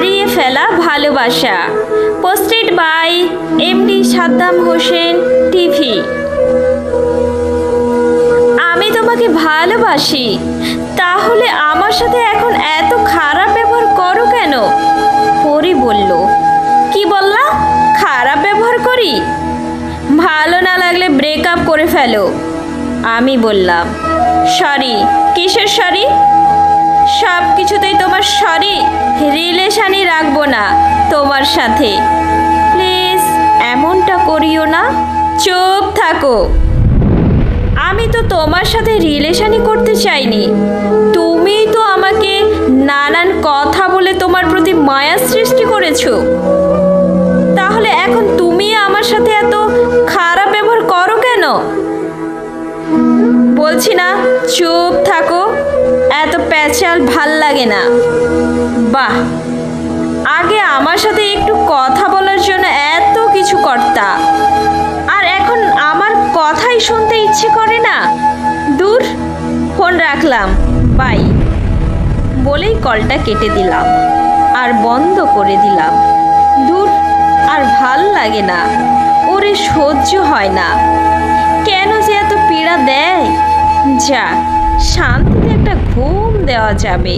হারিয়ে ফেলা ভালোবাসা। Posted by MD Saddam Hossain TV. আমি তোমাকে ভালোবাসি, তাহলে আমার সাথে এখন এত খারাপ ব্যবহার করো কেন? পরি বলল। কি বললা? খারাপ ব্যবহার করি? ভালো না লাগলে ব্রেকআপ করে ফেলো। আমি বললাম, সরি? কিসের সরি? সব কিছুতেই তোমার সরি। রিলেশনই রাখবো না তোমার সাথে। প্লিজ এমনটা করিও না। চুপ থাকো। আমি তো তোমার সাথে রিলেশনই করতে চাইনি। তুমি তো আমাকে নানান কথা বলে তোমার প্রতি মায়া সৃষ্টি করেছো। তাহলে এখন তুমি আমার সাথে এত খারাপ ব্যবহার করো কেন? বলছি না চুপ থাকো। এত প্যাচাল ভাল লাগে না। বাহ, আগে আমার সাথে একটু কথা বলার জন্য এত কিছু করতা, আর এখন আমার কথাই শুনতে ইচ্ছে করে না। দূর, ফোন রাখলাম, বাই বলেই কলটা কেটে দিলাম আর বন্ধ করে দিলাম। দূর, আর ভাল লাগে না। ওরে সহ্য হয় না। কেন যে এত পীড়া দেয়? যাক, শান্তিতে একটা ঘুম দেওয়া যাবে।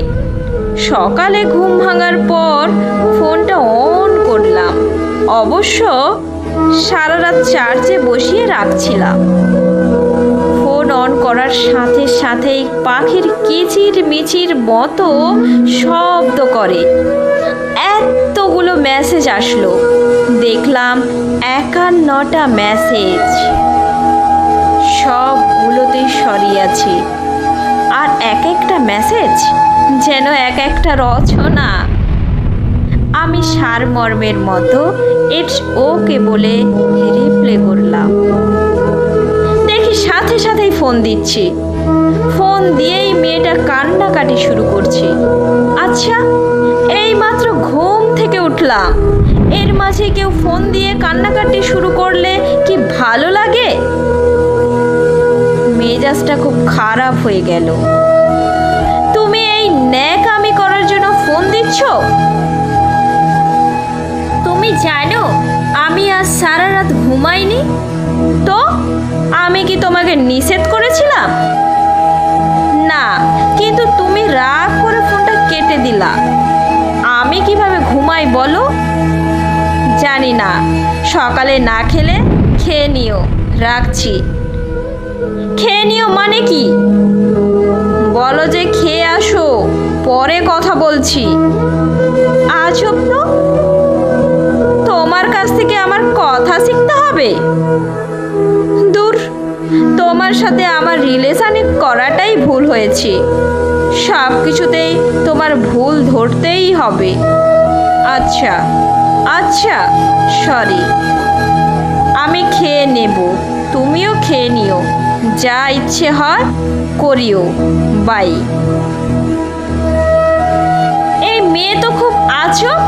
সকালে ঘুম ভাঙার পর ফোনটা অন করলাম। অবশ্য সারা রাত চার্জে বসিয়ে রাখছিলাম। ফোন অন করার সাথে সাথেই পাখির কিচির মিচির মতো শব্দ করে এতগুলো মেসেজ আসলো। দেখলাম 51টা মেসেজ। সবগুলোতেই সরিয়েছি, আর এক একটা মেসেজ যেন এক একটা রচনা। আমি সারমর্মের মতো ইটস ওকে বলে রিপ্লাই করলাম। দেখি সাথে সাথেই ফোন দিচ্ছি। ফোন দিয়েই মেয়েটা কান্নাকাটি শুরু করছে। আচ্ছা, এই মাত্র ঘুম থেকে উঠলাম, এর মাঝে কেউ ফোন দিয়ে কান্নাকাটি শুরু করলে কি ভালো লাগে? মেজাজটা খুব খারাপ হয়ে গেল। তুমি এই ন্যাকামি করার জন্য ফোন দিচ্ছ? তুমি জানো আমি আজ সারা রাত ঘুমাইনি। তো আমি কি তোমাকে নিষেধ করেছিলাম? না, কিন্তু তুমি রাগ করে ফোনটা কেটে দিলা। আমি কিভাবে ঘুমাই বলো? জানি না। সকালে না খেলে খেয়ে নিও। রাখছি। খেয়ে নিও মানে কি? বলো যে খেয়ে আসো, পরে কথা বলছি। আজব তো, তোমার কাছ থেকে আমার কথা শিখতে হবে? দূর, তোমার সাথে আমার রিলেশনে করাটাই ভুল হয়েছে। সব কিছুতেই তোমার ভুল ধরতেই হবে। আচ্ছা আচ্ছা, সরি। আমি খেয়ে নেব, তুমিও খেয়ে নিও। যা ইচ্ছে হয় করিও। বাই। এই মেয়ে তো খুব আজব।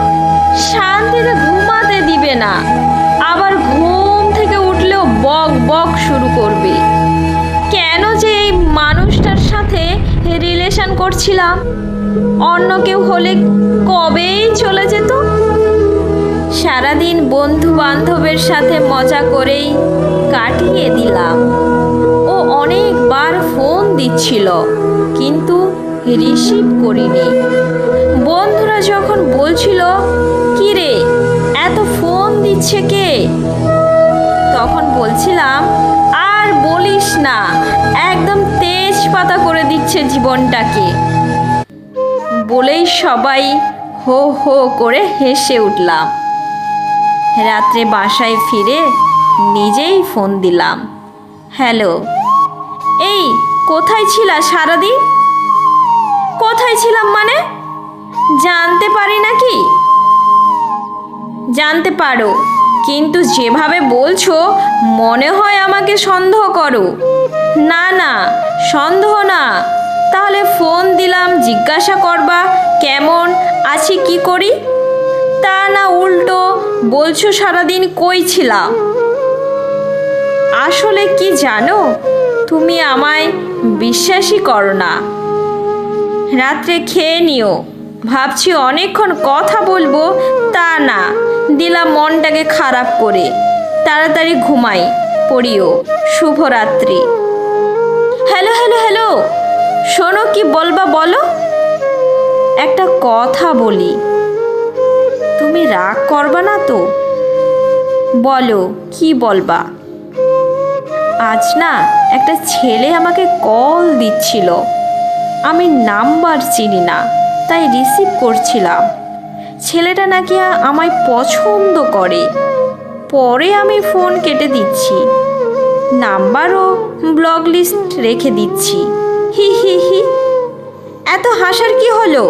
শান্তিতে ঘুমাতে দিবে না, আবার ঘুম থেকে উঠলেও বক বক শুরু করবে। কেন যে এই মানুষটার সাথে রিলেশন করছিলাম? অন্য কেউ হলে কবেই চলে যেত। সারাদিন বন্ধু বান্ধবের সাথে মজা করেই কাটিয়ে দিলাম। ও অনেকবার ফোন দিচ্ছিল, কিন্তু রিসিভ করিনি। বন্ধুরা যখন বলছিল কি রে এত ফোন দিচ্ছে কে, তখন বলছিলাম আর বলিস না, একদম তেজপাতা করে দিচ্ছে জীবনটাকে। বলেই সবাই হো হো করে হেসে উঠলাম। রাত্রে বাসায় ফিরে নিজেই ফোন দিলাম। হ্যালো, এই কোথায় ছিলা সারাদিন? কোথায় ছিলাম মানে জানতে পারি নাকি? জানতে পারো, কিন্তু যেভাবে বলছো মনে হয় আমাকে সন্দেহ করো। না না, সন্দেহ না। তাহলে ফোন দিলাম জিজ্ঞাসা করবা কেমন আছি, কি করি। তা না উল্টো বলছো সারাদিন কই ছিলাম। আসলে কি জানো, তুমি আমায় বিশ্বাসই করো না। রাত্রে খেয়ে নিও, ভাবছি অনেকক্ষণ কথা বলবো, তা না, দিলাম মনটাকে খারাপ করে। তাড়াতাড়ি ঘুমাই, পড়িও। শুভরাত্রি। হ্যালো হ্যালো হ্যালো, শোনো, কি বলবা বলো? একটা কথা বলি, তুমি রাগ করবা না তো? বলো, কি বলবা? আজ না একটা ছেলে আমাকে কল দিচ্ছিল, আমি নাম্বার চিনি না, তাই রিসিভ করছিলাম। ছেলেটা নাকি আমায় পছন্দ করে। পরে আমি ফোন কেটে দিচ্ছি, নাম্বারও ব্লক লিস্ট রেখে দিচ্ছি। হি হি হি। এত হাসার কি হলো?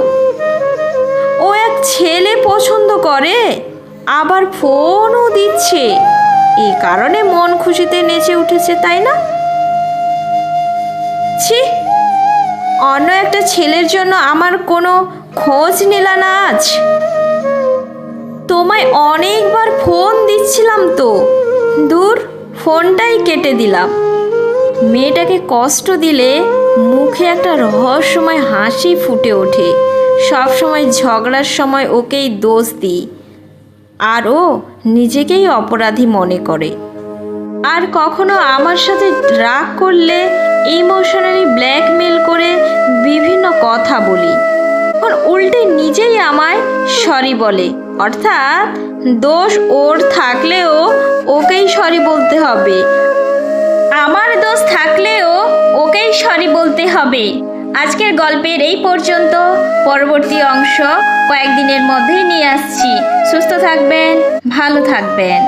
ও এক ছেলে পছন্দ করে, আবার ফোনও দিচ্ছে, এই কারণে মন খুশিতে নেচে উঠেছে, তাই না? ছি, অন্য একটা ছেলের জন্য আমার কোনো খোঁজ নিলা না আজ? তোমায় অনেকবার ফোন দিচ্ছিলাম তো, দূর, ফোনটাই কেটে দিলাম। মেয়েটাকে কষ্ট দিলে মুখে একটা রহস্যময় হাসি ফুটে ওঠে। সব সময় ঝগড়ার সময় ওকেই দোষ দিই, আর ও নিজেকেই অপরাধী মনে করে। আর কখনো আমার সাথে রাগ করলে ইমোশনালি ব্ল্যাকমেল করে বিভিন্ন কথা বলি, এখন উল্টে নিজেই আমায় সরি বলে। অর্থাৎ দোষ ওর থাকলেও ওকেই সরি বলতে হবে, আমার দোষ থাকলেও ওকেই সরি বলতে হবে। আজকের গল্পের এই পর্যন্ত। পরবর্তী অংশ কয়েকদিনের মধ্যেই নিয়ে আসছি। সুস্থ থাকবেন, ভালো থাকবেন।